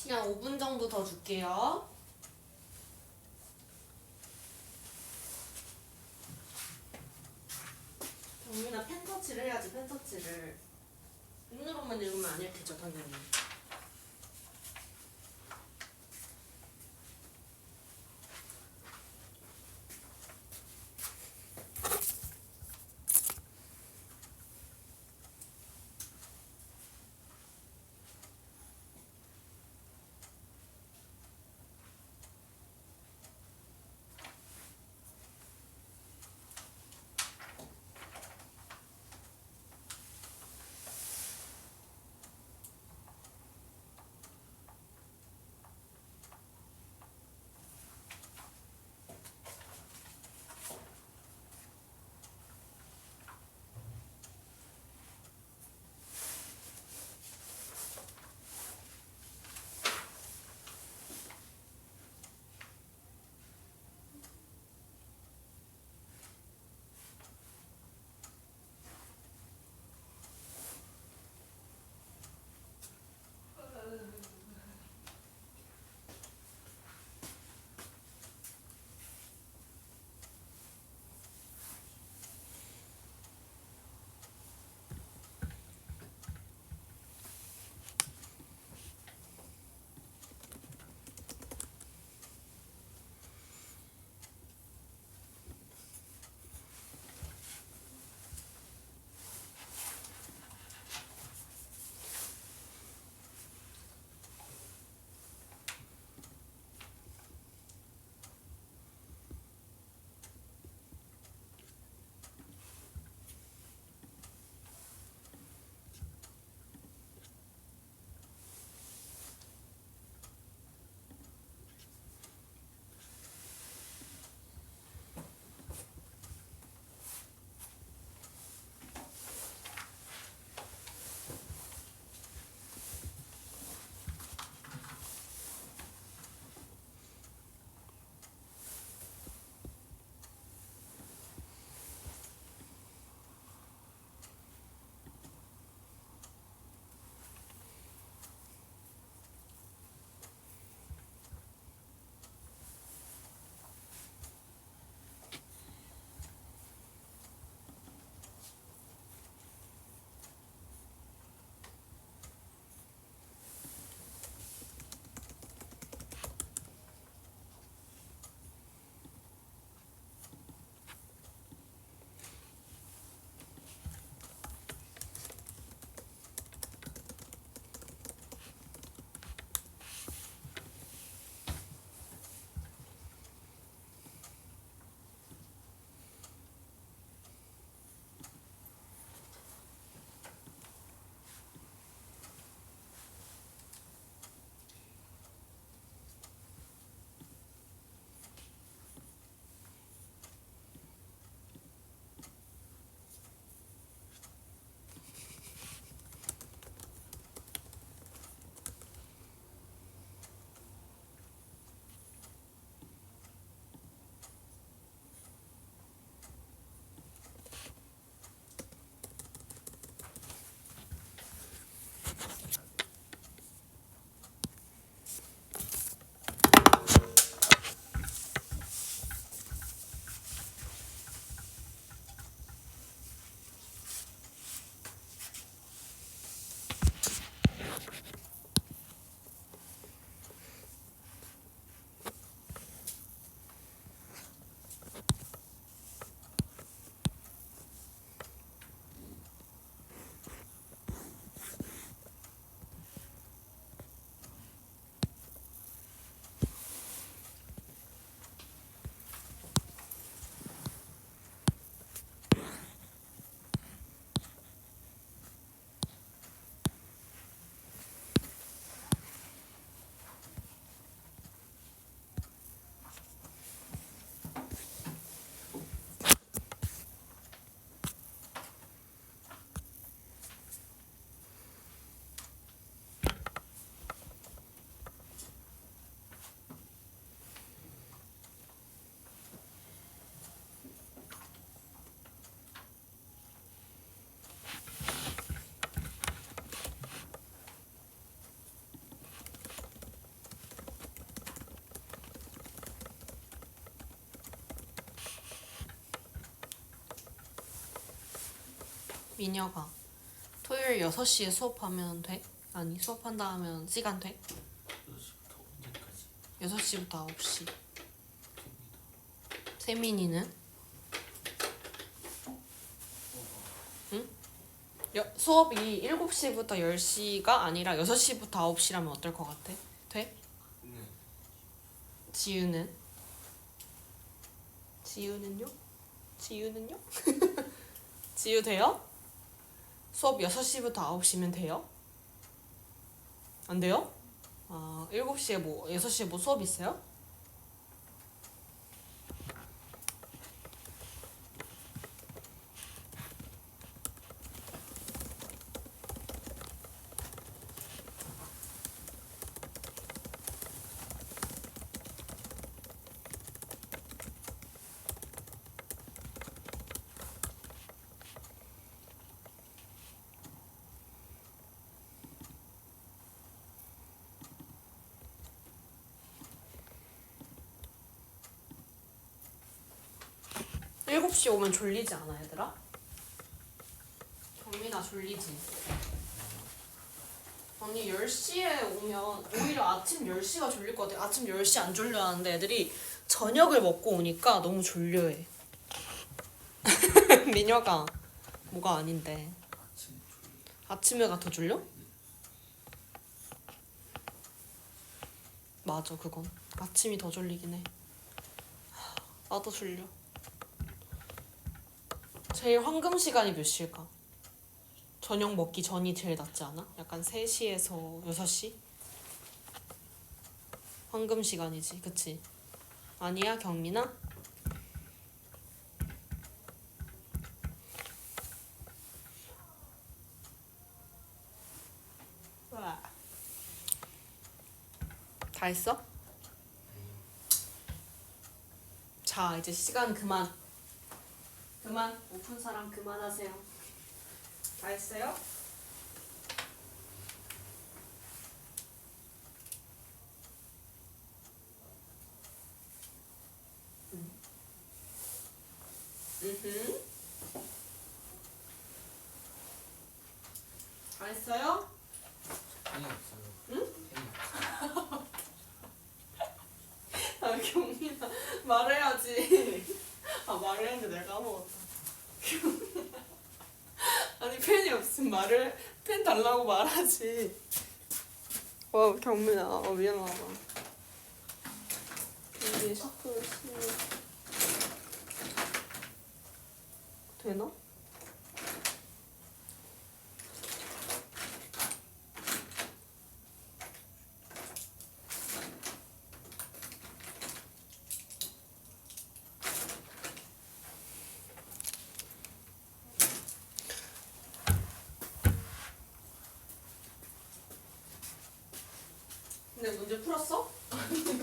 그냥 5분 정도 더 줄게요. 정민아 펜 터치를 해야지. 펜 터치를 눈으로만 읽으면 안 읽히죠 당연히. 미녀가 토요일 6시에 수업하면 돼? 아니 수업한다 하면 시간 돼? 6시부터 언제까지? 6시부터 9시. 세민이는? 응? 수업이 7시부터 10시가 아니라 6시부터 9시라면 어떨 것 같아? 돼? 네. 지유는? 지유는요? 지유는요? 지유 돼요? 수업 6시부터 9시면 돼요? 안 돼요? 아, 7시에 6시에 뭐 수업 있어요? 일곱 시 오면 졸리지 않아 얘들아? 경민아 졸리지? 언니 10시에 오면 오히려 아침 10시가 졸릴 것 같아. 아침 10시 안 졸려하는데 애들이 저녁을 먹고 오니까 너무 졸려해. 민혁아 뭐가 아닌데 아침 졸리. 아침에가 더 졸려? 맞아 그건 아침이 더 졸리긴 해. 나도 졸려. 제일 황금 시간이 몇 시일까? 저녁 먹기 전이 제일 낫지 않아? 약간 3시에서 6시? 황금 시간이지 그치? 아니야 경민아? 와. 다 했어? 자 이제 시간 그만 오픈 사람 그만하세요. 다 했어요? 다 했어요? 펜이 없어요. 응? 펜이 없어요. 아 경민아 말해야지. 아 말을 했는데 내가 까먹었다. 아니 펜이 없으면 펜 달라고 말하지. 와 경민아 미안하다. 이게 샤프 되나? 근데 문제 풀었어?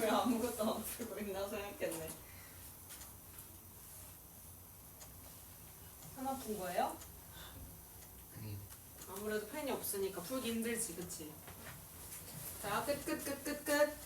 왜 아무것도 안 풀고 있나 생각했네. 하나 푼 거예요? 아니. 아무래도 펜이 없으니까 풀기 힘들지, 그치? 자, 끝.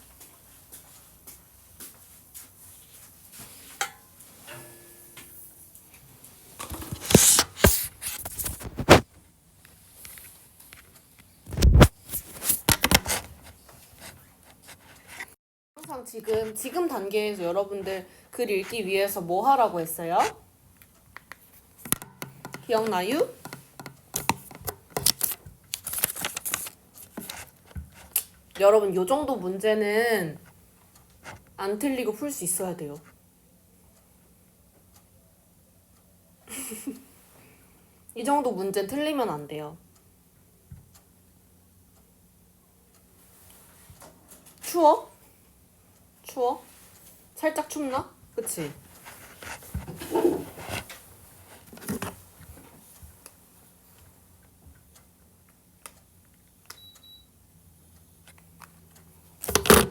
항상 지금 단계에서 여러분들 글 읽기 위해서 뭐 하라고 했어요? 기억나요? 여러분 요 정도 문제는 안 틀리고 풀 수 있어야 돼요. 이 정도 문제는 틀리면 안 돼요. 추워? 살짝 춥나? 그치?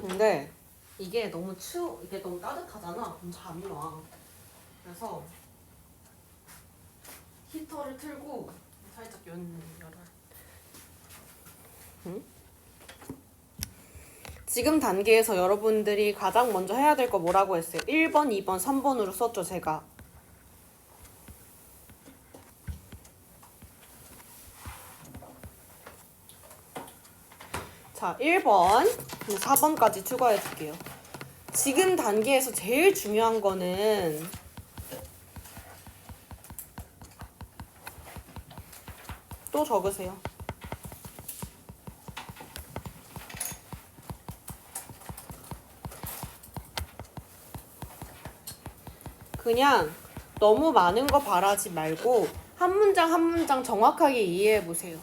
근데 이게 너무 따뜻하잖아. 그럼 잠이 와. 그래서 히터를 틀고 살짝 열어. 응? 지금 단계에서 여러분들이 가장 먼저 해야 될 거 뭐라고 했어요? 1번, 2번, 3번으로 썼죠, 제가. 자, 1번, 4번까지 추가해 줄게요. 지금 단계에서 제일 중요한 거는 또 적으세요. 그냥 너무 많은 거 바라지 말고 한 문장 한 문장 정확하게 이해해 보세요.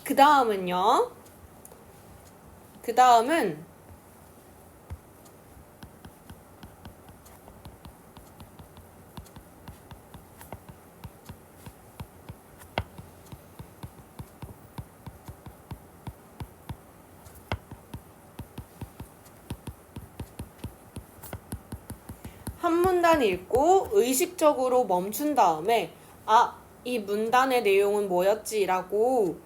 그 다음은요. 그 다음은 한 문단 읽고 의식적으로 멈춘 다음에 이 문단의 내용은 뭐였지? 라고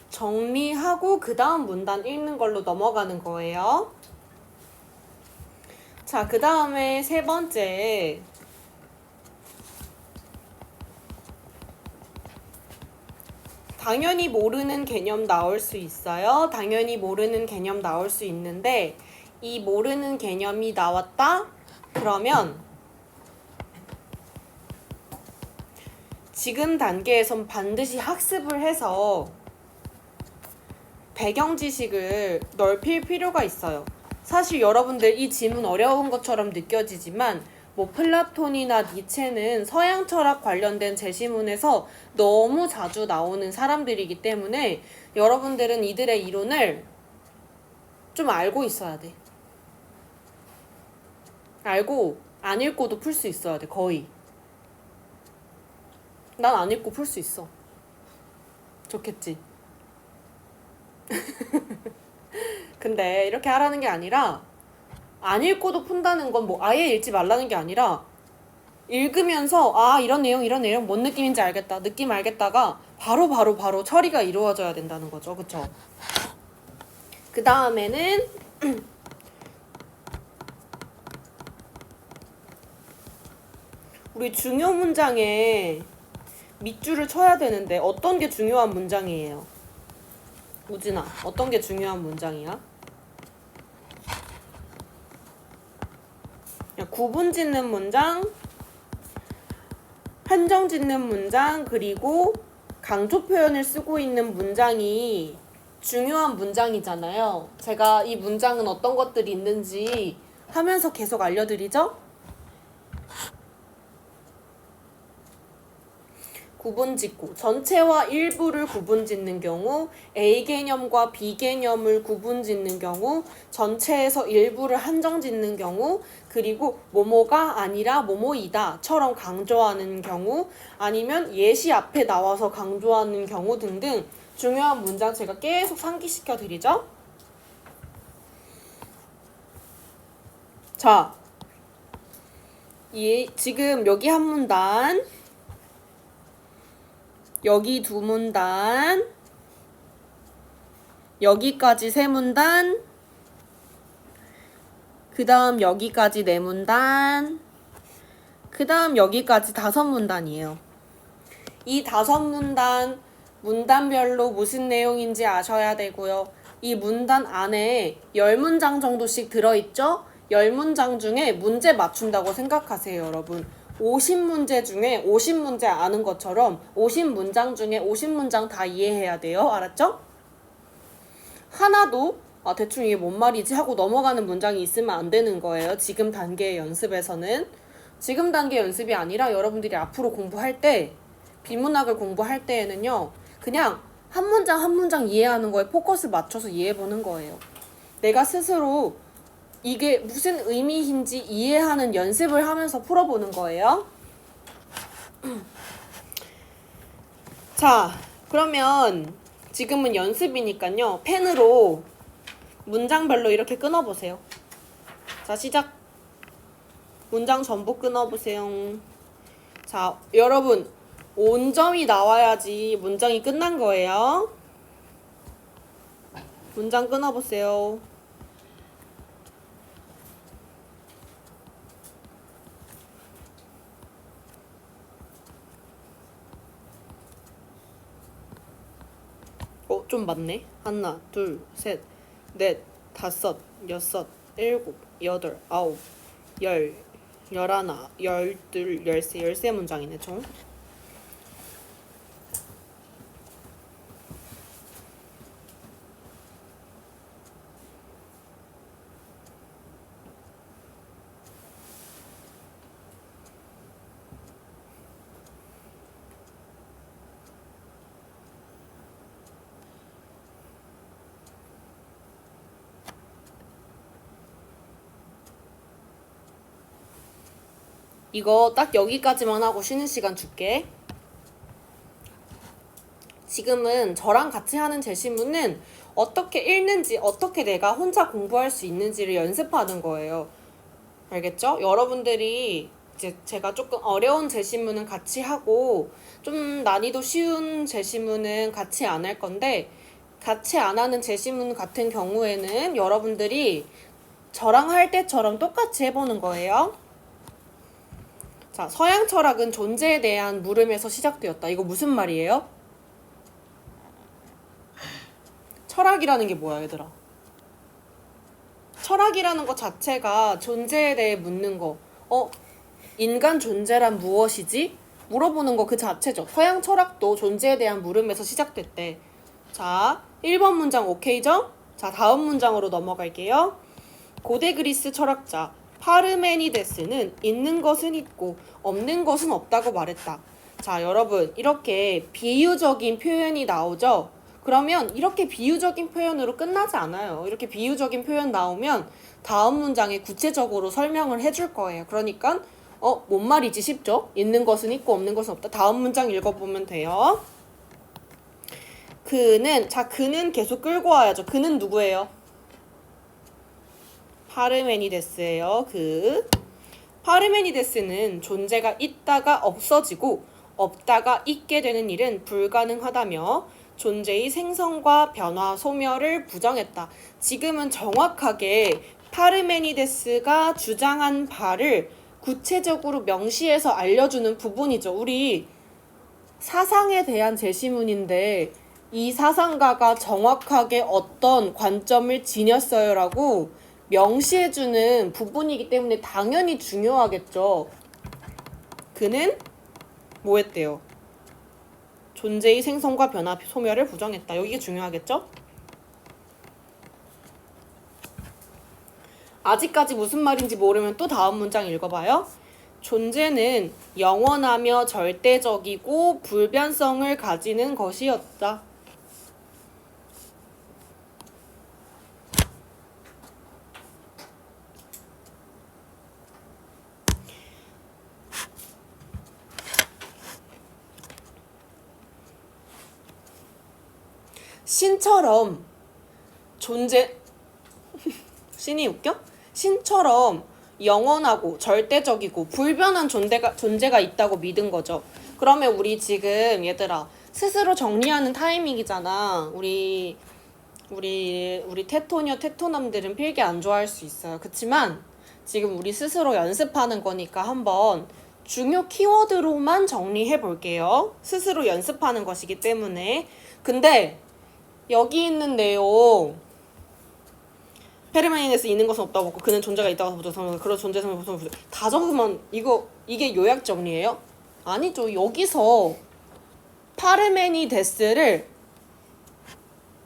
정리하고 그 다음 문단 읽는 걸로 넘어가는 거예요. 자, 그 다음에 세 번째. 당연히 모르는 개념 나올 수 있어요. 당연히 모르는 개념 나올 수 있는데 이 모르는 개념이 나왔다? 그러면 지금 단계에선 반드시 학습을 해서 배경 지식을 넓힐 필요가 있어요. 사실 여러분들 이 지문 어려운 것처럼 느껴지지만 뭐 플라톤이나 니체는 서양 철학 관련된 제시문에서 너무 자주 나오는 사람들이기 때문에 여러분들은 이들의 이론을 좀 알고 있어야 돼. 알고 안 읽고도 풀 수 있어야 돼. 거의. 난 안 읽고 풀 수 있어. 좋겠지? 근데 이렇게 하라는 게 아니라 안 읽고도 푼다는 건 뭐 아예 읽지 말라는 게 아니라 읽으면서 이런 내용 뭔 느낌인지 알겠다. 느낌 알겠다가 바로 처리가 이루어져야 된다는 거죠. 그쵸? 그 다음에는 우리 중요 문장에 밑줄을 쳐야 되는데 어떤 게 중요한 문장이에요? 우진아, 어떤 게 중요한 문장이야? 구분 짓는 문장, 한정 짓는 문장, 그리고 강조 표현을 쓰고 있는 문장이 중요한 문장이잖아요. 제가 이 문장은 어떤 것들이 있는지 하면서 계속 알려드리죠? 구분 짓고 전체와 일부를 구분 짓는 경우, A 개념과 B 개념을 구분 짓는 경우, 전체에서 일부를 한정 짓는 경우, 그리고 뭐뭐가 아니라 뭐뭐이다처럼 강조하는 경우, 아니면 예시 앞에 나와서 강조하는 경우 등등 중요한 문장 제가 계속 상기시켜 드리죠. 자, 지금 여기 한 문단, 여기 두 문단, 여기까지 세 문단, 그 다음 여기까지 네 문단, 그 다음 여기까지 5문단이에요. 이 5문단, 문단별로 무슨 내용인지 아셔야 되고요. 이 문단 안에 10문장 정도씩 들어있죠? 10문장 중에 문제 맞춘다고 생각하세요, 여러분. 50문제 중에 50문제 아는 것처럼 50문장 중에 50문장 다 이해해야 돼요. 알았죠? 하나도 대충 이게 뭔 말이지 하고 넘어가는 문장이 있으면 안 되는 거예요. 지금 단계의 연습에서는. 지금 단계 연습이 아니라 여러분들이 앞으로 공부할 때, 비문학을 공부할 때에는요. 그냥 한 문장 한 문장 이해하는 거에 포커스 맞춰서 이해해보는 거예요. 내가 스스로 이게 무슨 의미인지 이해하는 연습을 하면서 풀어보는 거예요. 자, 그러면 지금은 연습이니까요. 펜으로 문장별로 이렇게 끊어보세요. 자, 시작. 문장 전부 끊어보세요. 자, 여러분 온점이 나와야지 문장이 끝난 거예요. 문장 끊어보세요. 좀 좀 많네. 하나, 둘, 셋, 넷, 다섯, 여섯, 일곱, 여덟, 아홉, 열, 열하나, 열둘, 열세, 13문장이네 총. 이거 딱 여기까지만 하고 쉬는 시간 줄게. 지금은 저랑 같이 하는 제시문은 어떻게 읽는지, 어떻게 내가 혼자 공부할 수 있는지를 연습하는 거예요. 알겠죠? 여러분들이 이제 제가 조금 어려운 제시문은 같이 하고 좀 난이도 쉬운 제시문은 같이 안 할 건데, 같이 안 하는 제시문 같은 경우에는 여러분들이 저랑 할 때처럼 똑같이 해보는 거예요. 자, 서양 철학은 존재에 대한 물음에서 시작되었다. 이거 무슨 말이에요? 철학이라는 게 뭐야, 얘들아? 철학이라는 것 자체가 존재에 대해 묻는 거. 인간 존재란 무엇이지? 물어보는 거 그 자체죠. 서양 철학도 존재에 대한 물음에서 시작됐대. 자, 1번 문장 오케이죠? 자, 다음 문장으로 넘어갈게요. 고대 그리스 철학자 파르메니데스는 있는 것은 있고 없는 것은 없다고 말했다. 자, 여러분, 이렇게 비유적인 표현이 나오죠? 그러면 이렇게 비유적인 표현으로 끝나지 않아요. 이렇게 비유적인 표현 나오면 다음 문장에 구체적으로 설명을 해줄 거예요. 그러니까 뭔 말이지 싶죠? 있는 것은 있고 없는 것은 없다. 다음 문장 읽어보면 돼요. 그는 계속 끌고 와야죠. 그는 누구예요? 파르메니데스예요. 파르메니데스는 존재가 있다가 없어지고 없다가 있게 되는 일은 불가능하다며 존재의 생성과 변화, 소멸을 부정했다. 지금은 정확하게 파르메니데스가 주장한 바를 구체적으로 명시해서 알려주는 부분이죠. 우리 사상에 대한 제시문인데 이 사상가가 정확하게 어떤 관점을 지녔어요라고 명시해주는 부분이기 때문에 당연히 중요하겠죠. 그는 뭐 했대요? 존재의 생성과 변화, 소멸을 부정했다. 여기가 중요하겠죠? 아직까지 무슨 말인지 모르면 또 다음 문장 읽어봐요. 존재는 영원하며 절대적이고 불변성을 가지는 것이었다. 신처럼 신이 웃겨? 신처럼 영원하고 절대적이고 불변한 존재가 있다고 믿은 거죠. 그러면 우리 지금 얘들아 스스로 정리하는 타이밍이잖아. 우리 테토녀 테토남들은 필기 안 좋아할 수 있어요. 그치만 지금 우리 스스로 연습하는 거니까 한번 중요 키워드로만 정리해 볼게요. 스스로 연습하는 것이기 때문에. 근데 여기 있는 내용 페르메니데스 있는 것은 없다고 먹고 그는 존재가 있다고 부정하고 그런 존재성을 부정하고 다 적으면 이게 요약 정리예요? 아니죠. 여기서 파르메니데스를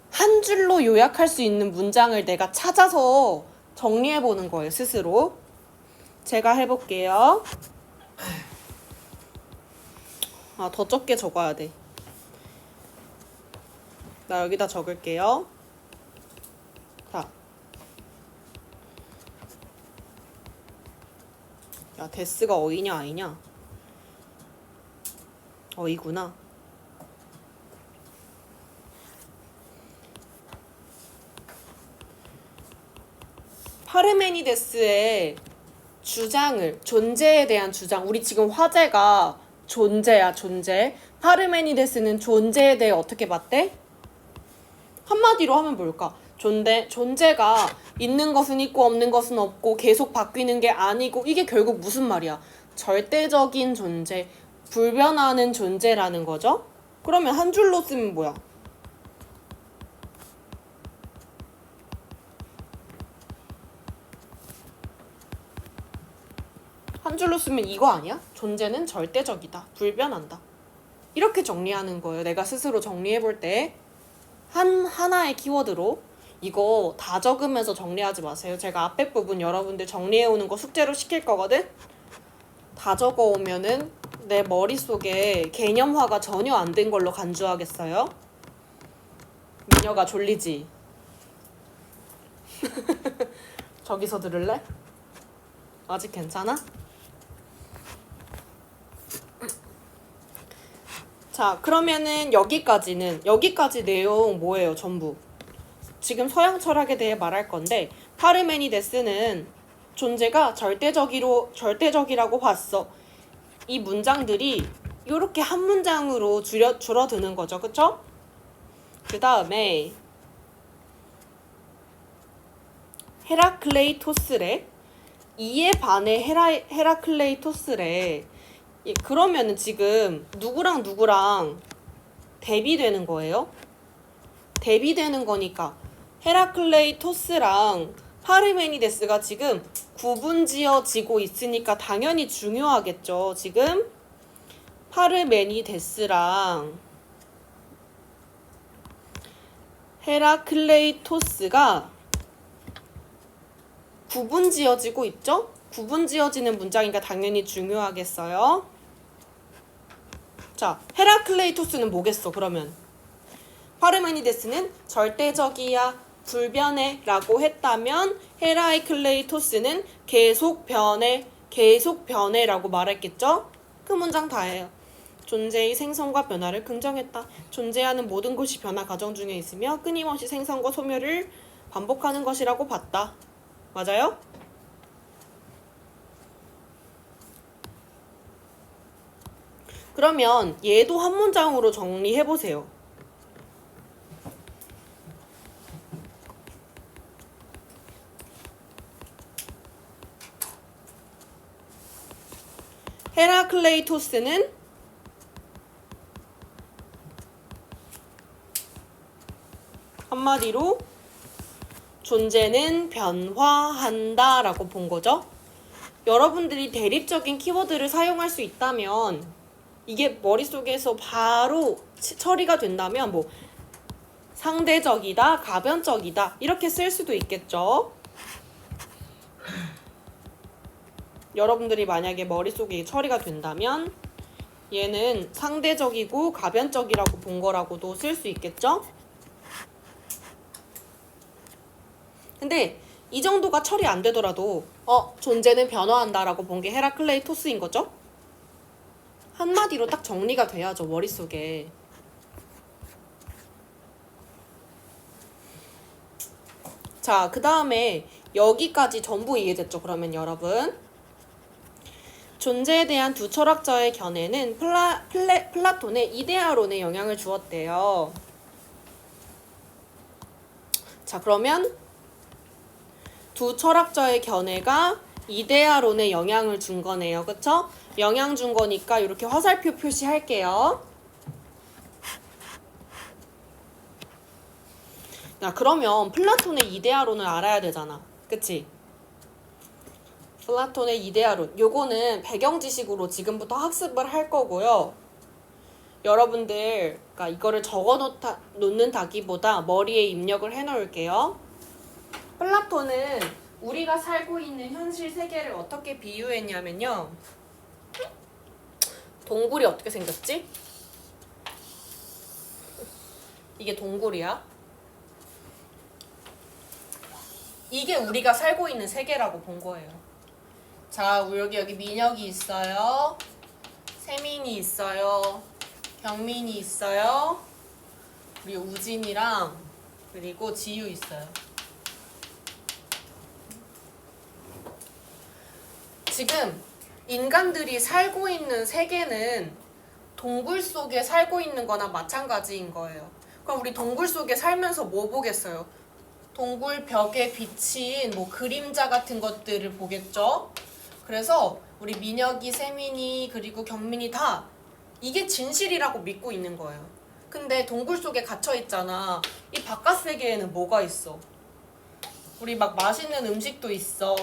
한 줄로 요약할 수 있는 문장을 내가 찾아서 정리해 보는 거예요. 스스로. 제가 해볼게요. 더 적게 적어야 돼. 나 여기다 적을게요. 자. 야, 데스가 어이냐 아니냐? 어이구나. 파르메니데스의 존재에 대한 주장. 우리 지금 화제가 존재야, 존재. 파르메니데스는 존재에 대해 어떻게 봤대? 한마디로 하면 뭘까? 존재가 있는 것은 있고 없는 것은 없고 계속 바뀌는 게 아니고 이게 결국 무슨 말이야? 절대적인 존재, 불변하는 존재라는 거죠? 그러면 한 줄로 쓰면 뭐야? 한 줄로 쓰면 이거 아니야? 존재는 절대적이다. 불변한다. 이렇게 정리하는 거예요. 내가 스스로 정리해 볼 때 하나의 키워드로. 이거 다 적으면서 정리하지 마세요. 제가 앞에 부분 여러분들 정리해 오는 거 숙제로 시킬 거거든. 다 적어 오면은 내 머릿속에 개념화가 전혀 안 된 걸로 간주하겠어요? 미녀가 졸리지? 저기서 들을래? 아직 괜찮아? 자, 그러면은 여기까지 내용 뭐예요? 전부. 지금 서양 철학에 대해 말할 건데 파르메니데스는 존재가 절대적이라고 봤어. 이 문장들이 이렇게 한 문장으로 줄어드는 거죠. 그쵸? 그 다음에 헤라클레이토스래. 이에 반해 헤라클레이토스래. 그러면은 지금 누구랑 대비되는 거예요? 대비되는 거니까 헤라클레이토스랑 파르메니데스가 지금 구분지어지고 있으니까 당연히 중요하겠죠. 지금 파르메니데스랑 헤라클레이토스가 구분지어지고 있죠? 구분지어지는 문장이니까 당연히 중요하겠어요. 자, 헤라클레이토스는 뭐겠어, 그러면? 파르메니데스는 절대적이야, 불변해 라고 했다면 헤라클레이토스는 계속 변해 라고 말했겠죠? 그 문장 다예요. 존재의 생성과 변화를 긍정했다. 존재하는 모든 것이 변화 과정 중에 있으며 끊임없이 생성과 소멸을 반복하는 것이라고 봤다. 맞아요? 그러면 얘도 한 문장으로 정리해보세요. 헤라클레이토스는 한마디로 존재는 변화한다 라고 본 거죠. 여러분들이 대립적인 키워드를 사용할 수 있다면 이게 머릿속에서 바로 처리가 된다면 뭐 상대적이다, 가변적이다 이렇게 쓸 수도 있겠죠. 여러분들이 만약에 머릿속에 처리가 된다면 얘는 상대적이고 가변적이라고 본 거라고도 쓸 수 있겠죠. 근데 이 정도가 처리 안 되더라도 존재는 변화한다 라고 본 게 헤라클레이토스인 거죠. 한마디로 딱 정리가 돼야죠, 머릿속에. 자, 그 다음에 여기까지 전부 이해됐죠? 그러면 여러분 존재에 대한 두 철학자의 견해는 플라톤의 이데아론에 영향을 주었대요. 자, 그러면 두 철학자의 견해가 이데아론에 영향을 준 거네요. 그쵸? 영향 준 거니까 이렇게 화살표 표시할게요. 야, 그러면 플라톤의 이데아론을 알아야 되잖아. 그치? 플라톤의 이데아론. 요거는 배경 지식으로 지금부터 학습을 할 거고요. 여러분들, 그러니까 이거를 적어 놓는다기보다 머리에 입력을 해 놓을게요. 플라톤은 우리가 살고 있는 현실 세계를 어떻게 비유했냐면요. 동굴이 어떻게 생겼지? 이게 동굴이야. 이게 우리가 살고 있는 세계라고 본 거예요. 자, 여기 민혁이 있어요. 세민이 있어요. 경민이 있어요. 우리 우진이랑 그리고 지유 있어요. 지금 인간들이 살고 있는 세계는 동굴 속에 살고 있는 거나 마찬가지인 거예요. 그럼 우리 동굴 속에 살면서 뭐 보겠어요? 동굴 벽에 비친 뭐 그림자 같은 것들을 보겠죠? 그래서 우리 민혁이, 세민이, 그리고 경민이 다 이게 진실이라고 믿고 있는 거예요. 근데 동굴 속에 갇혀 있잖아. 이 바깥 세계에는 뭐가 있어? 우리 막 맛있는 음식도 있어.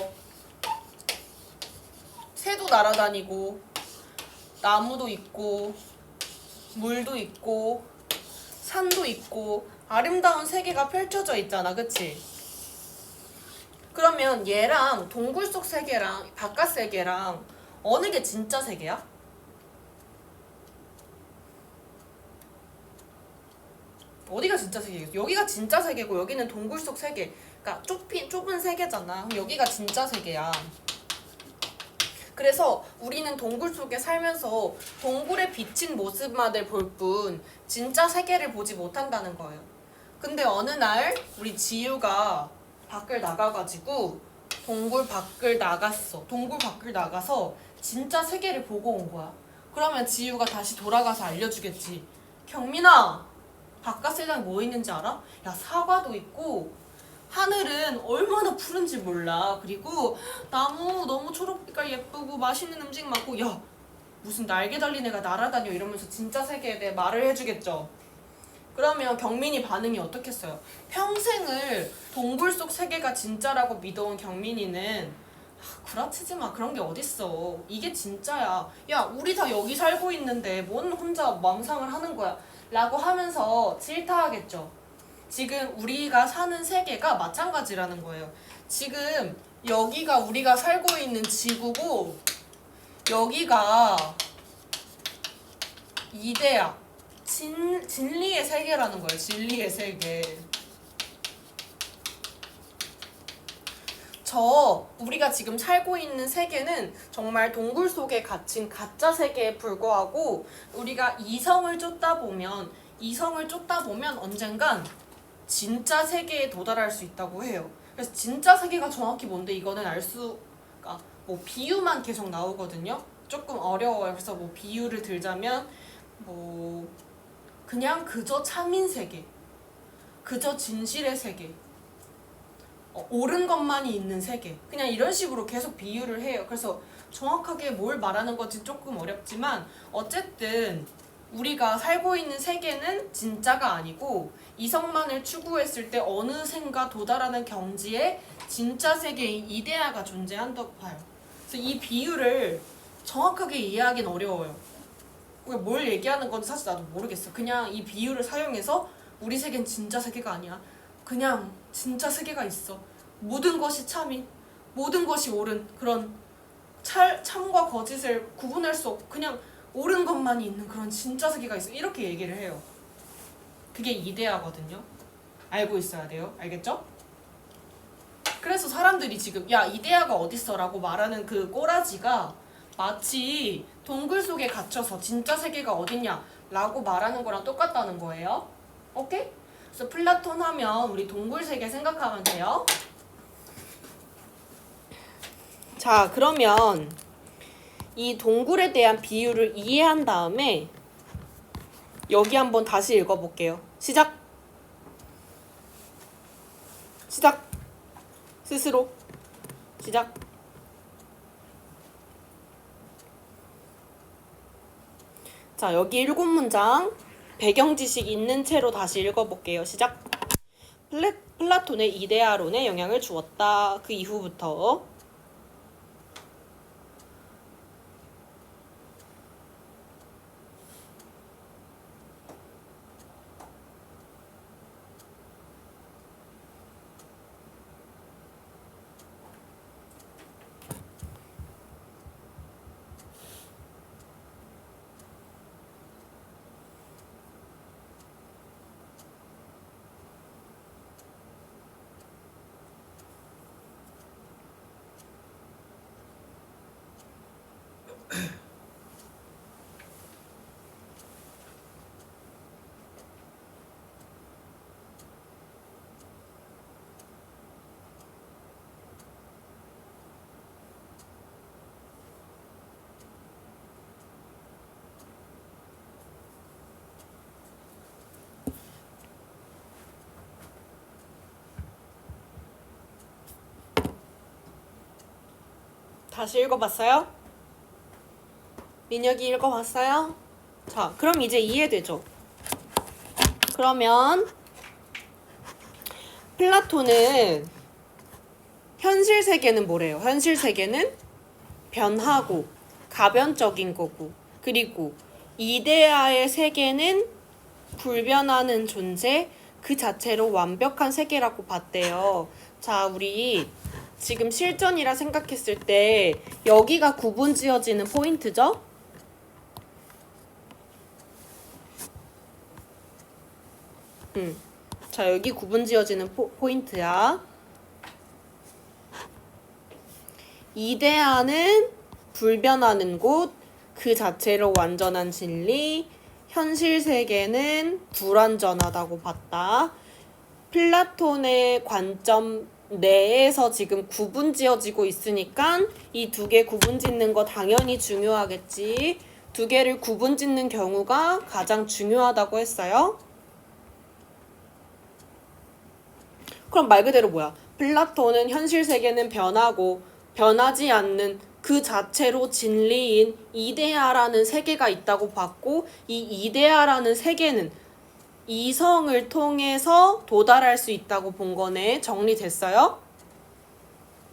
새도 날아다니고 나무도 있고 물도 있고 산도 있고 아름다운 세계가 펼쳐져 있잖아, 그치? 그러면 얘랑 동굴 속 세계랑 바깥 세계랑 어느 게 진짜 세계야? 어디가 진짜 세계겠어? 여기가 진짜 세계고 여기는 동굴 속 세계. 그러니까 좁은 세계잖아. 그럼 여기가 진짜 세계야. 그래서 우리는 동굴 속에 살면서 동굴에 비친 모습만을 볼 뿐 진짜 세계를 보지 못한다는 거예요. 근데 어느 날 우리 지유가 밖을 나가가지고 동굴 밖을 나갔어. 동굴 밖을 나가서 진짜 세계를 보고 온 거야. 그러면 지유가 다시 돌아가서 알려주겠지. 경민아, 바깥 세상에 뭐 있는지 알아? 야, 사과도 있고 하늘은 얼마나 푸른지 몰라. 그리고 나무 너무 초록빛깔 예쁘고 맛있는 음식 많고, 야, 무슨 날개 달린 애가 날아다녀 이러면서 진짜 세계에 대해 말을 해주겠죠. 그러면 경민이 반응이 어떻겠어요? 평생을 동굴 속 세계가 진짜라고 믿어온 경민이는 구라치지 마. 그런 게 어딨어. 이게 진짜야. 야, 우리 다 여기 살고 있는데 뭔 혼자 망상을 하는 거야. 라고 하면서 질타하겠죠. 지금 우리가 사는 세계가 마찬가지라는 거예요. 지금 여기가 우리가 살고 있는 지구고 여기가 이데야. 진리의 세계라는 거예요. 진리의 세계. 우리가 지금 살고 있는 세계는 정말 동굴 속에 갇힌 가짜 세계에 불과하고 우리가 이성을 쫓다 보면 언젠간 진짜 세계에 도달할 수 있다고 해요. 그래서 진짜 세계가 정확히 뭔데 이거는 그러니까 뭐 비유만 계속 나오거든요. 조금 어려워요. 그래서 뭐 비유를 들자면 뭐 그냥 그저 참인 세계, 그저 진실의 세계, 옳은 것만이 있는 세계, 그냥 이런 식으로 계속 비유를 해요. 그래서 정확하게 뭘 말하는 건지 조금 어렵지만 어쨌든 우리가 살고 있는 세계는 진짜가 아니고 이성만을 추구했을 때 어느샌가 도달하는 경지에 진짜 세계인 이데아가 존재한다고 봐요. 그래서 이 비유를 정확하게 이해하기는 어려워요. 뭘 얘기하는 건지 사실 나도 모르겠어. 그냥 이 비유를 사용해서 우리 세계는 진짜 세계가 아니야. 그냥 진짜 세계가 있어. 모든 것이 참인, 모든 것이 옳은 그런 참과 거짓을 구분할 수 없고 그냥 옳은 것만이 있는 그런 진짜 세계가 있어. 이렇게 얘기를 해요. 그게 이데아거든요. 알고 있어야 돼요. 알겠죠? 그래서 사람들이 지금 야 이데아가 어딨어 라고 말하는 그 꼬라지가 마치 동굴 속에 갇혀서 진짜 세계가 어딨냐 라고 말하는 거랑 똑같다는 거예요. 오케이? 그래서 플라톤 하면 우리 동굴 세계 생각하면 돼요. 자, 그러면 이 동굴에 대한 비유를 이해한 다음에 여기 한번 다시 읽어볼게요. 시작! 스스로 시작! 자, 여기 7문장 배경 지식 있는 채로 다시 읽어볼게요. 시작! 플라톤의 이데아론에 영향을 주었다. 그 이후부터 다시 읽어봤어요? 민혁이 읽어봤어요? 자, 그럼 이제 이해되죠? 그러면 플라톤은 현실 세계는 뭐래요? 현실 세계는 변하고 가변적인 거고, 그리고 이데아의 세계는 불변하는 존재, 그 자체로 완벽한 세계라고 봤대요. 자, 우리 지금 실전이라 생각했을 때 여기가 구분지어지는 포인트죠? 자, 여기 구분지어지는 포인트야. 이데아는 불변하는 곳, 그 자체로 완전한 진리, 현실 세계는 불완전하다고 봤다. 플라톤의 관점 내에서 지금 구분지어지고 있으니까 이 두 개 구분짓는 거 당연히 중요하겠지. 두 개를 구분짓는 경우가 가장 중요하다고 했어요. 그럼 말 그대로 뭐야? 플라톤은 현실 세계는 변하고 변하지 않는 그 자체로 진리인 이데아라는 세계가 있다고 봤고, 이 이데아라는 세계는 이성을 통해서 도달할 수 있다고 본 거네. 정리됐어요?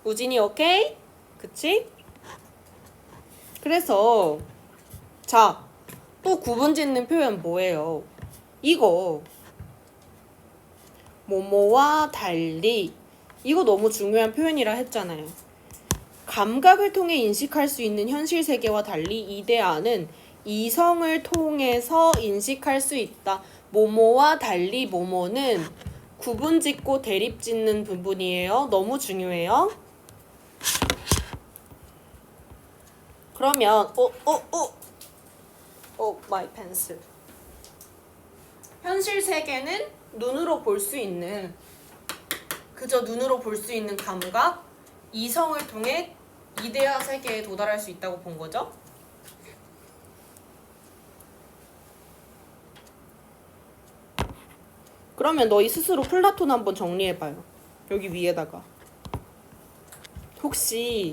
우진이 오케이? 그치? 그래서 자, 또 구분짓는 표현 뭐예요? 이거 뭐뭐와 달리, 이거 너무 중요한 표현이라 했잖아요. 감각을 통해 인식할 수 있는 현실 세계와 달리 이데아는 이성을 통해서 인식할 수 있다. 뭐뭐와 달리 뭐뭐는 구분짓고 대립짓는 부분이에요. 너무 중요해요. 그러면 마이 펜슬. 현실 세계는 눈으로 볼 수 있는, 그저 눈으로 볼 수 있는 감각, 이성을 통해 이데아 세계에 도달할 수 있다고 본 거죠. 그러면 너희 스스로 플라톤 한번 정리해봐요. 여기 위에다가. 혹시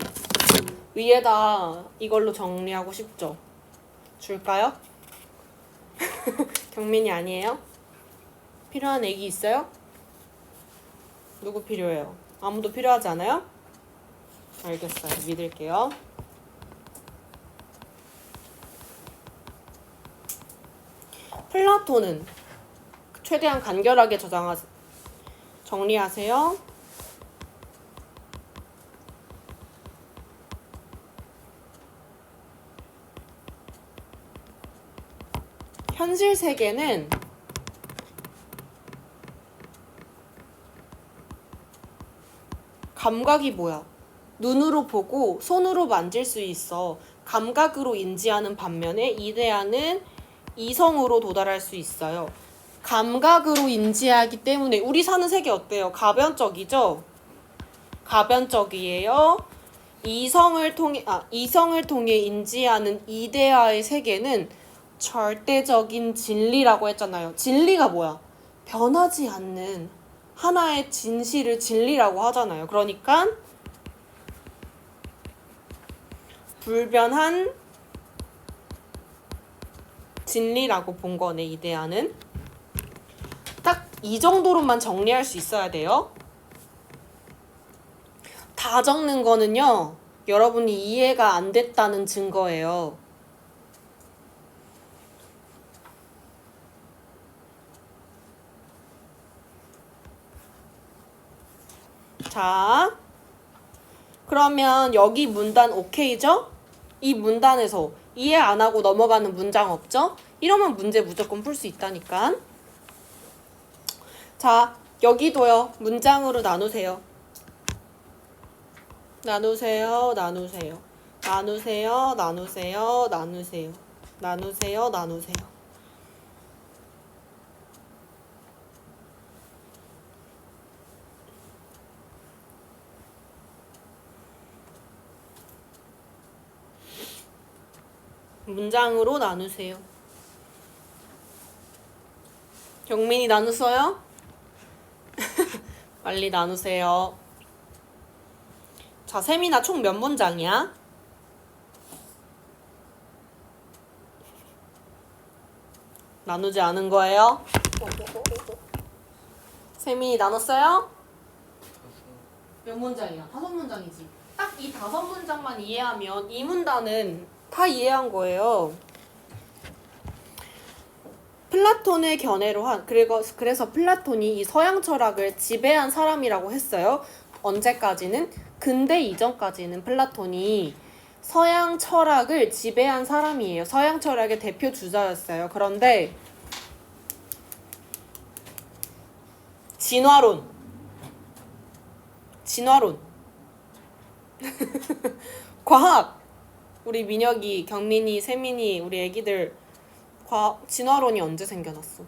위에다 이걸로 정리하고 싶죠? 줄까요? 경민이 아니에요? 필요한 애기 있어요? 누구 필요해요? 아무도 필요하지 않아요? 알겠어요. 믿을게요. 플라톤은 최대한 간결하게 정리하세요. 현실 세계는 감각이 뭐야? 눈으로 보고 손으로 만질 수 있어. 감각으로 인지하는 반면에 이데아는 이성으로 도달할 수 있어요. 감각으로 인지하기 때문에 우리 사는 세계 어때요? 가변적이죠? 가변적이에요. 이성을 통해 인지하는 이데아의 세계는 절대적인 진리라고 했잖아요. 진리가 뭐야? 변하지 않는 하나의 진실을 진리라고 하잖아요. 그러니까 불변한 진리라고 본 거네, 이데아는. 딱 이 정도로만 정리할 수 있어야 돼요. 다 적는 거는요, 여러분이 이해가 안 됐다는 증거예요. 자, 그러면 여기 문단 오케이죠? 이 문단에서 이해 안 하고 넘어가는 문장 없죠? 이러면 문제 무조건 풀 수 있다니까. 자, 여기도요. 문장으로 나누세요. 나누세요. 나누세요. 나누세요. 나누세요. 나누세요. 나누세요. 나누세요. 문장으로 나누세요. 경민이 나눴어요? 빨리 나누세요. 자, 세민아 총 몇 문장이야? 나누지 않은 거예요? 세민이 나눴어요? 몇 문장이야? 5문장이지. 딱 이 5문장만 이해하면 이 문단은 다 이해한 거예요. 플라톤의 견해로 그래서 플라톤이 이 서양 철학을 지배한 사람이라고 했어요. 언제까지는? 근대 이전까지는 플라톤이 서양 철학을 지배한 사람이에요. 서양 철학의 대표 주자였어요. 그런데 진화론 과학 우리 민혁이, 경민이, 세민이 우리 애기들 진화론이 언제 생겨났어?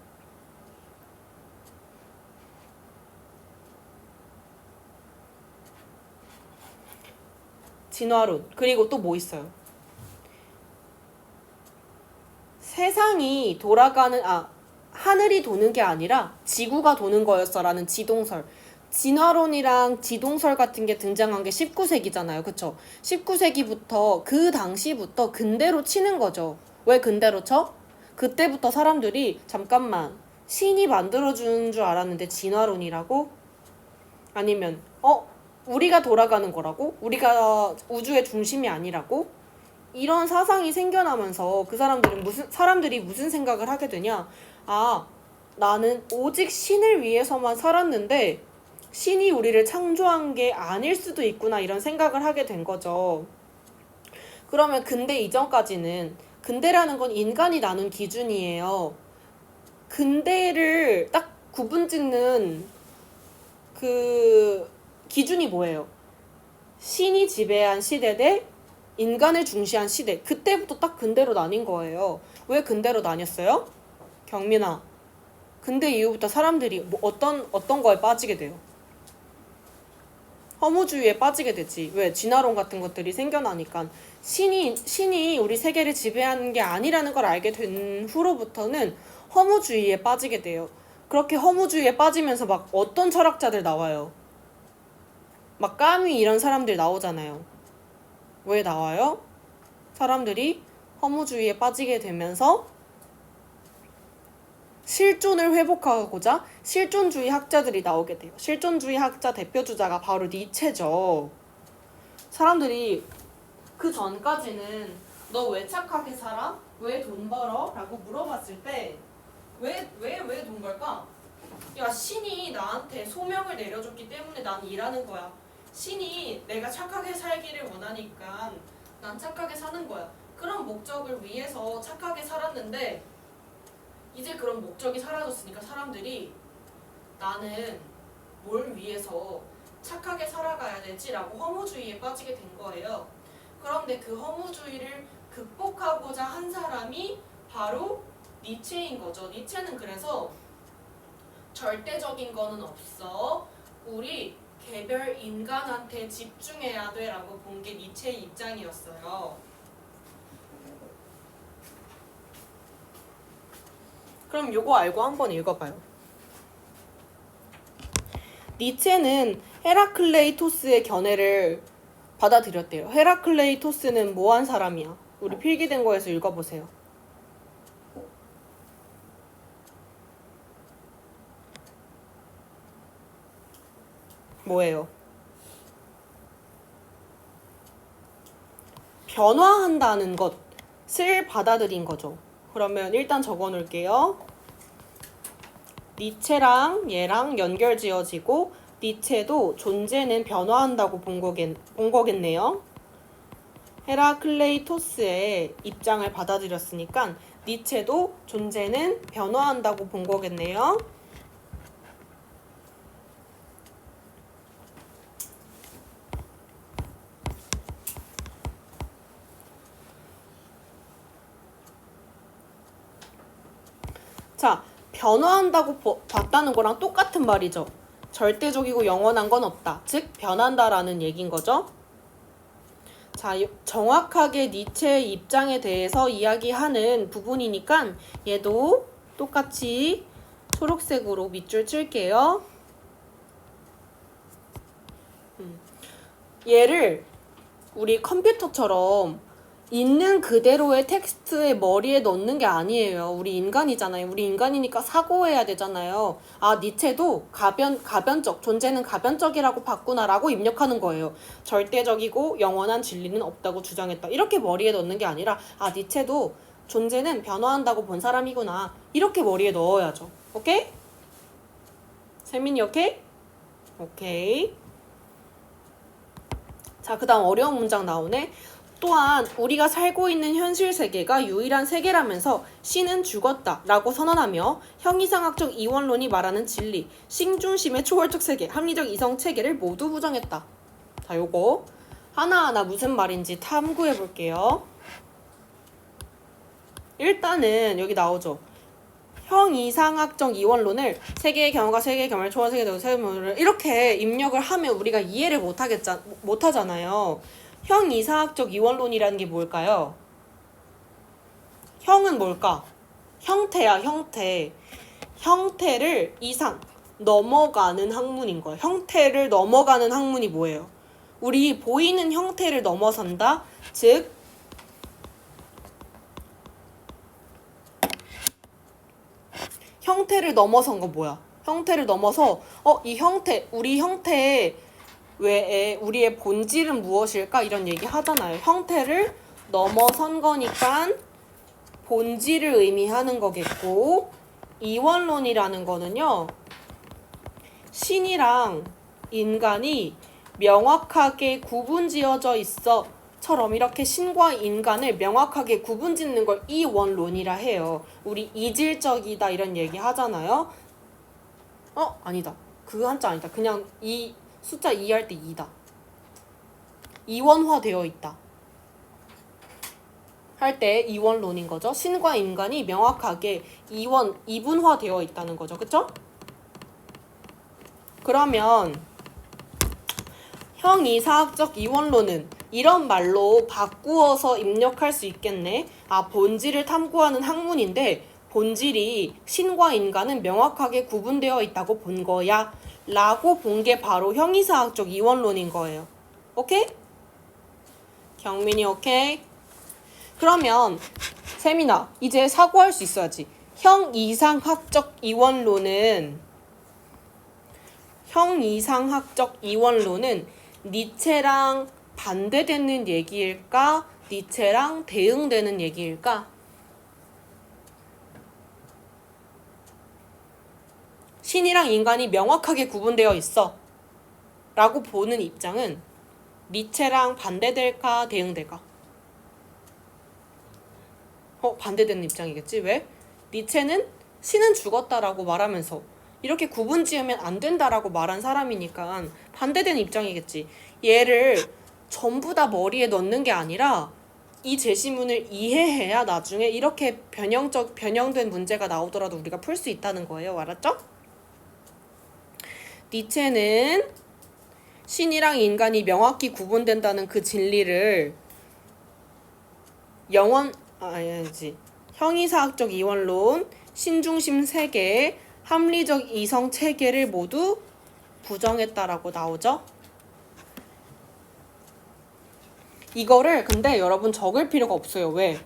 진화론. 그리고 또 뭐 있어요? 세상이 하늘이 도는 게 아니라 지구가 도는 거였어라는 지동설. 진화론이랑 지동설 같은 게 등장한 게 19세기잖아요. 그쵸? 19세기부터 그 당시부터 근대로 치는 거죠. 왜 근대로 쳐? 그때부터 사람들이 잠깐만 신이 만들어주는 줄 알았는데 진화론이라고? 아니면 우리가 돌아가는 거라고? 우리가 우주의 중심이 아니라고? 이런 사상이 생겨나면서 사람들이 무슨 생각을 하게 되냐? 나는 오직 신을 위해서만 살았는데 신이 우리를 창조한 게 아닐 수도 있구나 이런 생각을 하게 된 거죠. 그러면 근대 이전까지는 근대라는 건 인간이 나눈 기준이에요. 근대를 딱 구분 짓는 그 기준이 뭐예요? 신이 지배한 시대 대 인간을 중시한 시대. 그때부터 딱 근대로 나뉜 거예요. 왜 근대로 나뉘었어요? 경민아. 근대 이후부터 사람들이 어떤 거에 빠지게 돼요? 허무주의에 빠지게 되지. 왜? 진화론 같은 것들이 생겨나니까. 신이 우리 세계를 지배하는 게 아니라는 걸 알게 된 후로부터는 허무주의에 빠지게 돼요. 그렇게 허무주의에 빠지면서 막 어떤 철학자들 나와요? 막 까뮤 이런 사람들 나오잖아요. 왜 나와요? 사람들이 허무주의에 빠지게 되면서 실존을 회복하고자 실존주의 학자들이 나오게 돼요. 실존주의 학자 대표주자가 바로 니체죠. 사람들이 그 전까지는 너 왜 착하게 살아? 왜 돈 벌어? 라고 물어봤을 때 왜 돈 벌까? 야, 신이 나한테 소명을 내려줬기 때문에 난 일하는 거야. 신이 내가 착하게 살기를 원하니까 난 착하게 사는 거야. 그런 목적을 위해서 착하게 살았는데 이제 그런 목적이 사라졌으니까 사람들이 나는 뭘 위해서 착하게 살아가야 되지라고 허무주의에 빠지게 된 거예요. 그런데 그 허무주의를 극복하고자 한 사람이 바로 니체인 거죠. 니체는 그래서 절대적인 거는 없어. 우리 개별 인간한테 집중해야 돼 라고 본 게 니체의 입장이었어요. 그럼 요거 알고 한번 읽어봐요. 니체는 헤라클레이토스의 견해를 받아들였대요. 헤라클레이토스는 뭐한 사람이야? 우리 필기된 거에서 읽어보세요. 뭐예요? 변화한다는 것을 받아들인 거죠. 그러면 일단 적어 놓을게요. 니체랑 얘랑 연결 지어지고 니체도 존재는 변화한다고 본 거겠네요. 헤라클레이토스의 입장을 받아들였으니까 니체도 존재는 변화한다고 본 거겠네요. 자, 변화한다고 봤다는 거랑 똑같은 말이죠. 절대적이고 영원한 건 없다. 즉, 변한다라는 얘기인 거죠. 자, 정확하게 니체의 입장에 대해서 이야기하는 부분이니까 얘도 똑같이 초록색으로 밑줄 칠게요. 얘를 우리 컴퓨터처럼 있는 그대로의 텍스트에 머리에 넣는 게 아니에요. 우리 인간이잖아요. 우리 인간이니까 사고해야 되잖아요. 아, 니체도 가변적, 존재는 가변적이라고 바꾸나라고 입력하는 거예요. 절대적이고 영원한 진리는 없다고 주장했다. 이렇게 머리에 넣는 게 아니라 아, 니체도 존재는 변화한다고 본 사람이구나. 이렇게 머리에 넣어야죠. 오케이? 세민이 오케이? 오케이. 자, 그 다음 어려운 문장 나오네. 또한 우리가 살고 있는 현실 세계가 유일한 세계라면서 신은 죽었다 라고 선언하며 형이상학적 이원론이 말하는 진리, 신중심의 초월적 세계, 합리적 이성 체계를 모두 부정했다. 자, 요거 하나하나 무슨 말인지 탐구해 볼게요. 일단은 여기 나오죠. 형이상학적 이원론을 세계의 경우가 세계의 경우를 초월 세계의 세계를 이렇게 입력을 하면 우리가 이해를 못하잖아요. 형이상학적 이원론이라는 게 뭘까요? 형은 뭘까? 형태야, 형태. 형태를 이상, 넘어가는 학문인 거예요. 형태를 넘어가는 학문이 뭐예요? 우리 보이는 형태를 넘어선다. 즉 형태를 넘어선 거 뭐야? 형태를 넘어서 이 형태, 우리 형태 외에 우리의 본질은 무엇일까? 이런 얘기 하잖아요. 형태를 넘어선 거니까 본질을 의미하는 거겠고, 이원론이라는 거는요, 신이랑 인간이 명확하게 구분지어져 있어 처럼 이렇게 신과 인간을 명확하게 구분짓는 걸 이원론이라 해요. 우리 이질적이다 이런 얘기 하잖아요. 아니다. 그 한자 아니다. 그냥 이 숫자 2 할 때 2다. 이원화되어 있다. 할 때 이원론인 거죠. 신과 인간이 명확하게 이분화되어 있다는 거죠. 그쵸? 그러면 형이사학적 이원론은 이런 말로 바꾸어서 입력할 수 있겠네. 아, 본질을 탐구하는 학문인데 본질이 신과 인간은 명확하게 구분되어 있다고 본 거야 라고 본 게 바로 형이사학적 이원론인 거예요. 오케이? 경민이 오케이? 그러면 세민아 이제 사고할 수 있어야지. 형이상학적 이원론은 니체랑 반대되는 얘기일까? 니체랑 대응되는 얘기일까? 신이랑 인간이 명확하게 구분되어 있어 라고 보는 입장은 니체랑 반대될까? 대응될까? 반대되는 입장이겠지? 왜? 니체는 신은 죽었다라고 말하면서 이렇게 구분 지으면 안 된다라고 말한 사람이니까 반대되는 입장이겠지. 얘를 전부 다 머리에 넣는 게 아니라 이 제시문을 이해해야 나중에 이렇게 변형된 문제가 나오더라도 우리가 풀 수 있다는 거예요. 알았죠? 니체는 신이랑 인간이 명확히 구분된다는 그 진리를 형이사학적 이원론, 신중심 세계, 합리적 이성 체계를 모두 부정했다라고 나오죠. 이거를 근데 여러분 적을 필요가 없어요. 왜?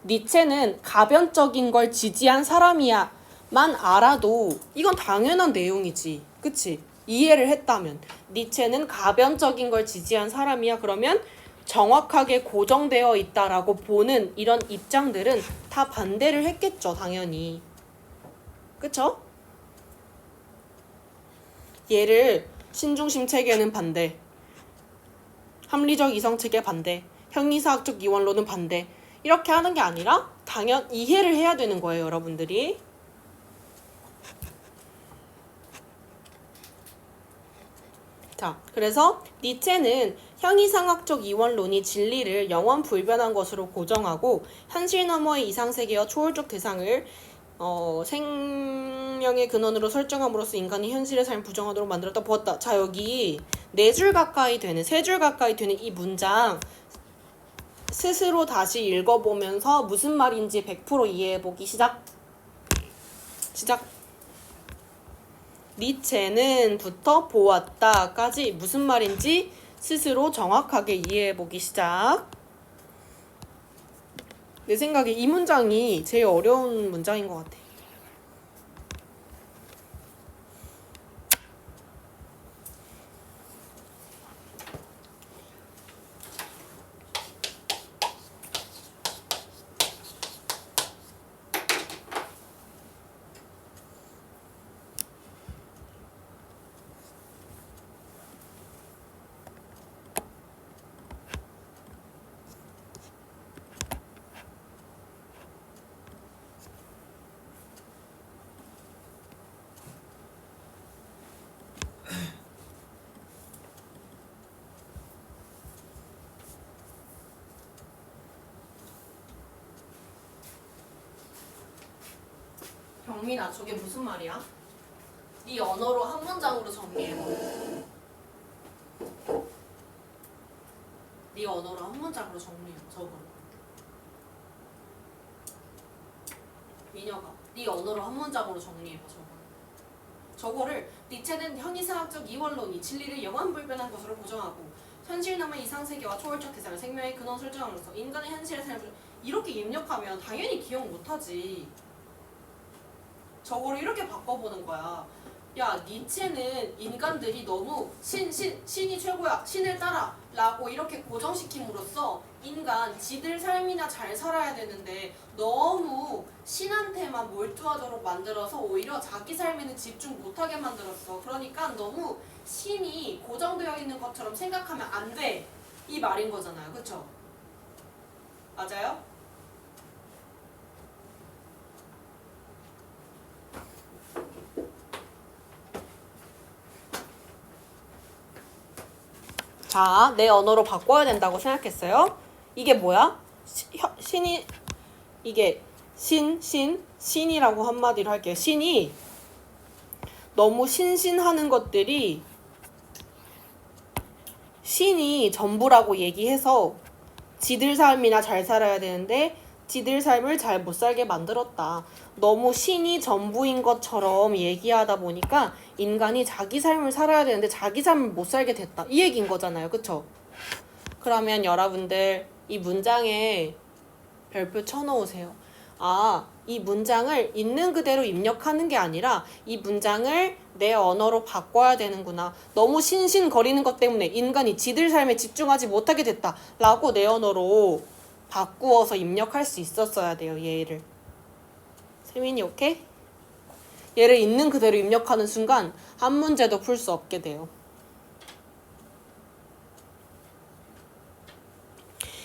니체는 가변적인 걸 지지한 사람이야만 알아도 이건 당연한 내용이지. 그치? 이해를 했다면 니체는 가변적인 걸 지지한 사람이야. 그러면 정확하게 고정되어 있다라고 보는 이런 입장들은 다 반대를 했겠죠. 당연히. 그쵸? 얘를 신중심 체계는 반대, 합리적 이성 체계 반대, 형이사학적 이원론은 반대 이렇게 하는 게 아니라 당연 이해를 해야 되는 거예요. 여러분들이. 자, 그래서 니체는 형이상학적 이원론이 진리를 영원 불변한 것으로 고정하고 현실 너머의 이상세계와 초월적 대상을 생명의 근원으로 설정함으로써 인간이 현실의 삶을 부정하도록 만들었다 보았다. 자, 여기 4줄 가까이 되는 3줄 가까이 되는 이 문장 스스로 다시 읽어보면서 무슨 말인지 100% 이해해보기 시작. 니체는 부터 보았다까지 무슨 말인지 스스로 정확하게 이해해보기 시작. 내 생각에 이 문장이 제일 어려운 문장인 것 같아. 경민아, 저게 무슨 말이야? 네 언어로 한 문장으로 정리해봐. 네 언어로 한 문장으로 정리해. 저거. 민혁아, 네 언어로 한 문장으로 정리해봐. 저거를 니체는 현이사학적 이원론이 진리를 영원불변한 것으로 보정하고 현실남의 이상세계와 초월적 대상을 생명의 근원 설정함으로써 인간의 현실의 삶을 이렇게 입력하면 당연히 기억 못하지. 저거를 이렇게 바꿔보는 거야. 야, 니체는 인간들이 너무 신이 최고야, 신을 따라 라고 이렇게 고정시킴으로써 인간 지들 삶이나 잘 살아야 되는데 너무 신한테만 몰두하도록 만들어서 오히려 자기 삶에는 집중 못하게 만들었어. 그러니까 너무 신이 고정되어 있는 것처럼 생각하면 안 돼. 이 말인 거잖아요. 그쵸? 맞아요? 자, 내 언어로 바꿔야 된다고 생각했어요. 이게 뭐야? 신이 이게 신이라고 한마디로 할게요. 신이 너무 신신하는 것들이 신이 전부라고 얘기해서 지들 삶이나 잘 살아야 되는데 지들 삶을 잘 못 살게 만들었다. 너무 신이 전부인 것처럼 얘기하다 보니까 인간이 자기 삶을 살아야 되는데 자기 삶을 못 살게 됐다. 이 얘기인 거잖아요. 그쵸? 그러면 여러분들 이 문장에 별표 쳐놓으세요. 아, 이 문장을 있는 그대로 입력하는 게 아니라 이 문장을 내 언어로 바꿔야 되는구나. 너무 신신거리는 것 때문에 인간이 지들 삶에 집중하지 못하게 됐다. 라고 내 언어로 바꾸어서 입력할 수 있었어야 돼요. 얘를. 세민이 오케이? 얘를 있는 그대로 입력하는 순간 한 문제도 풀 수 없게 돼요.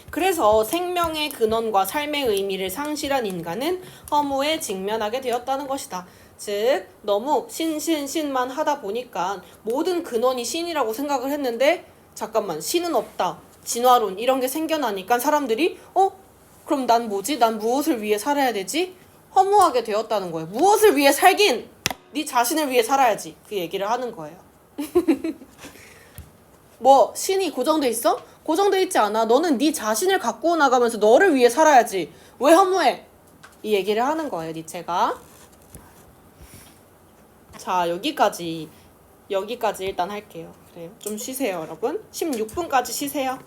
그래서 생명의 근원과 삶의 의미를 상실한 인간은 허무에 직면하게 되었다는 것이다. 즉 너무 신만 하다 보니까 모든 근원이 신이라고 생각을 했는데 잠깐만 신은 없다. 진화론 이런 게 생겨나니까 사람들이 그럼 난 뭐지? 난 무엇을 위해 살아야 되지? 허무하게 되었다는 거예요. 무엇을 위해 살긴? 네 자신을 위해 살아야지. 그 얘기를 하는 거예요. 뭐 신이 고정돼 있어? 고정돼 있지 않아. 너는 네 자신을 갖고 나가면서 너를 위해 살아야지. 왜 허무해? 이 얘기를 하는 거예요. 니체가. 자, 여기까지 일단 할게요. 그래요. 좀 쉬세요, 여러분. 16분까지 쉬세요.